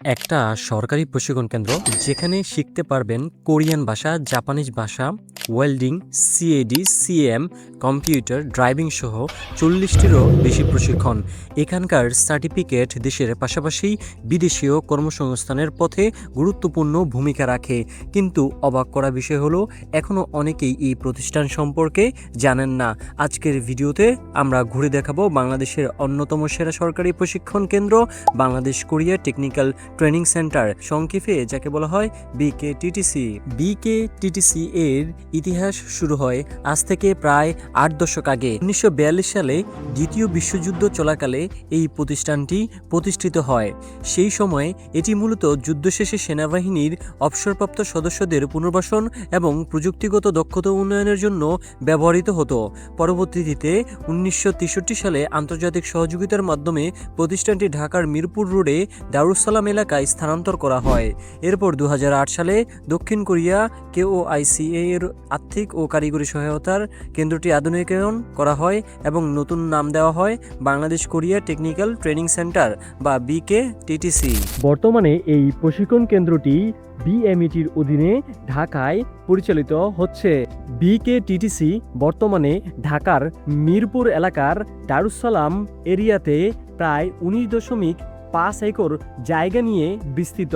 একটা সরকারি প্রশিক্ষণ কেন্দ্র যেখানে শিখতে পারবেন কোরিয়ান ভাষা, জাপানিজ ভাষা, welding, CAD, CM, computer, driving সহ 40টিরও বেশি প্রশিক্ষণ। এখানকার সার্টিফিকেট দেশের পাশাপাশি বিদেশীয় কর্মসংস্থানের পথে গুরুত্বপূর্ণ ভূমিকা রাখে। কিন্তু অবাক করা বিষয় হলো এখনও অনেকেই এই প্রতিষ্ঠান সম্পর্কে জানেন না। আজকের ভিডিওতে আমরা ঘুরে দেখাবো বাংলাদেশের অন্যতম সেরা সরকারি প্রশিক্ষণ কেন্দ্র Bangladesh Korea technical training centre, সংক্ষেপে যাকে বলা হয় বিকেটিটিসি। বিকেটিটিসি এর ইতিহাস শুরু হয় আজ থেকে প্রায় 8 দশক আগে। 1942 সালে দ্বিতীয় বিশ্বযুদ্ধ চলাকালে এই প্রতিষ্ঠানটি প্রতিষ্ঠিত হয়। সেই সময় এটি মূলত যুদ্ধ শেষে সেনাবাহিনীর অবসরপ্রাপ্ত সদস্যদের পুনর্বাসন এবং প্রযুক্তিগত দক্ষতা উন্নয়নের জন্য ব্যবহৃত হতো। পরবর্তীতে 1963 সালে আন্তর্জাতিক সহযোগিতার মাধ্যমে প্রতিষ্ঠানটি ঢাকার মিরপুর রোডে দারুসালাম এলাকায় স্থানান্তর করা হয়। এরপর 2008 সালে দক্ষিণ কোরিয়া কেওআইসিএ এর আর্থিক ও কারিগরি সহায়তার কেন্দ্রটি আধুনিকায়ন করা হয় এবং নতুন নাম দেওয়া হয় Bangladesh Korea technical training centre বা বিকেটিটিসি। বর্তমানে এই প্রশিক্ষণ কেন্দ্রটি বিএমইটির অধীনে ঢাকায় পরিচালিত হচ্ছে। বিকেটিটিসি বর্তমানে ঢাকার মিরপুর এলাকার দারুসালাম এরিয়াতে প্রায় 19.5 একর জায়গা নিয়ে বিস্তৃত।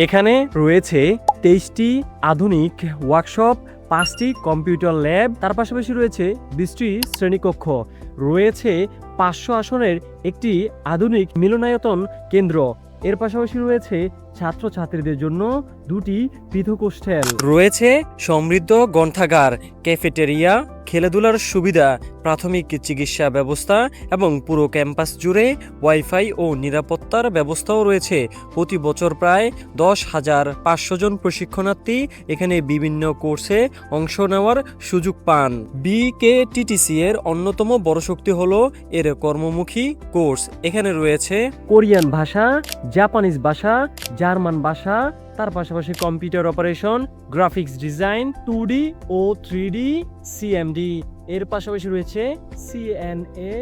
এখানে রয়েছে 23টি আধুনিক ওয়ার্কশপ, 5টি কম্পিউটার ল্যাব, তার পাশাপাশি রয়েছে 20টি শ্রেণীকক্ষ, রয়েছে 500 আসনের একটি আধুনিক মিলনায়তন কেন্দ্র। এর পাশাপাশি রয়েছে ছাত্রছাত্রীদের জন্য 2টি পৃথক হোস্টেল, রয়েছে সমৃদ্ধ গ্রন্থাগার, ক্যাফেটেরিয়া, খেলাধুলার সুবিধা, প্রাথমিক চিকিৎসা ব্যবস্থা এবং পুরো ক্যাম্পাস জুড়ে ওয়াইফাই ও নিরাপত্তার ব্যবস্থাও রয়েছে। প্রতি বছর প্রায় 10,500 জন প্রশিক্ষণার্থী এখানে বিভিন্ন কোর্সে অংশ নেওয়ার সুযোগ পান। বিকেটিটিসি এর অন্যতম বড় শক্তি হলো এর কর্মমুখী কোর্স। এখানে রয়েছে কোরিয়ান ভাষা, জাপানিজ ভাষা, জার্মান ভাষা, তার পাশাপাশি computer operation, graphics design, 2D ও 3D, সিএমডি। এর পাশাপাশি রয়েছে সিএনএ,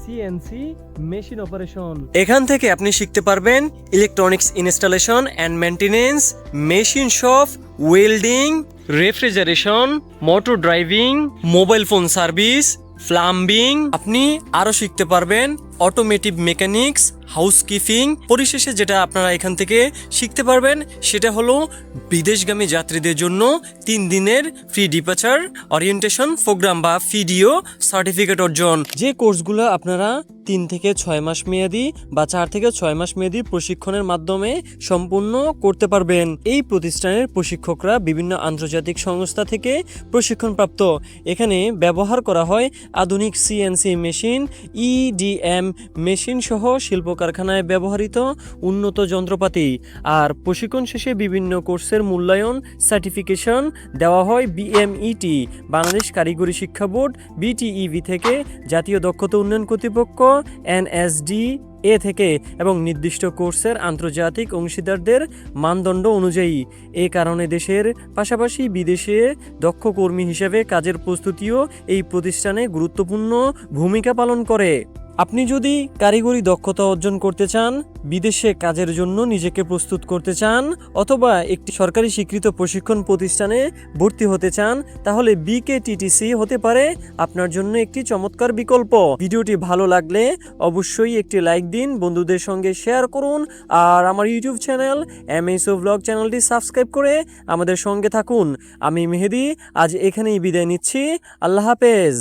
সিএনসি, মেশিন অপারেশন। এখান থেকে আপনি শিখতে পারবেন electronics installation and maintenance, machine shop, welding, refrigeration, motor driving, mobile phone service, plumbing. আপনি আরও শিখতে পারবেন অটোমেটিভ মেকানিক্স, হাউসকিপিং। পরিশেষে যেটা আপনারা এখান থেকে শিখতে পারবেন সেটা হলো বিদেশগামী যাত্রীদের জন্য 3 দিনের ফ্রি ডিপার্চার অরিয়েন্টেশন প্রোগ্রাম বা ফিডিও সার্টিফিকেট অর্জন। যে কোর্সগুলো আপনারা 3 থেকে 6 মাস মেয়াদি বা 4 থেকে 6 মাস মেয়াদি প্রশিক্ষণের মাধ্যমে সম্পূর্ণ করতে পারবেন। এই প্রতিষ্ঠানের প্রশিক্ষকরা বিভিন্ন আন্তর্জাতিক সংস্থা থেকে প্রশিক্ষণপ্রাপ্ত। এখানে ব্যবহার করা হয় আধুনিক সিএনসি মেশিন, ইডিএম মেশিন সহ শিল্প কারখানায় ব্যবহৃত উন্নত যন্ত্রপাতি। আর প্রশিক্ষণ শেষে বিভিন্ন কোর্সের মূল্যায়ন সার্টিফিকেশন দেওয়া হয় বিএমইটি, বাংলাদেশ কারিগরি শিক্ষা বোর্ড, বিটিইবি থেকে, জাতীয় দক্ষতা উন্নয়ন কর্তৃপক্ষ, এনএসডি থেকে এবং নির্দিষ্ট কোর্সের আন্তর্জাতিক অংশীদারদের মানদণ্ড অনুযায়ী। এ কারণে দেশের পাশাপাশি বিদেশে দক্ষ কর্মী হিসেবে কাজের প্রস্তুতিও এই প্রতিষ্ঠানে গুরুত্বপূর্ণ ভূমিকা পালন করে। আপনি যদি কারিগরি দক্ষতা অর্জন করতে চান, বিদেশে কাজের জন্য নিজেকে প্রস্তুত করতে চান, অথবা একটি সরকারি স্বীকৃত প্রশিক্ষণ প্রতিষ্ঠানে ভর্তি হতে চান, তাহলে বিকেটিটিসি হতে পারে আপনার জন্য একটি চমৎকার বিকল্প। ভিডিওটি ভালো লাগলে অবশ্যই একটি লাইক দিন, বন্ধুদের সঙ্গে শেয়ার করুন, আর আমার ইউটিউব চ্যানেল এমএসও ব্লগ চ্যানেলটি সাবস্ক্রাইব করে আমাদের সঙ্গে থাকুন। আমি মেহেদি আজ এখানেই বিদায় নিচ্ছি। আল্লাহ হাফেজ।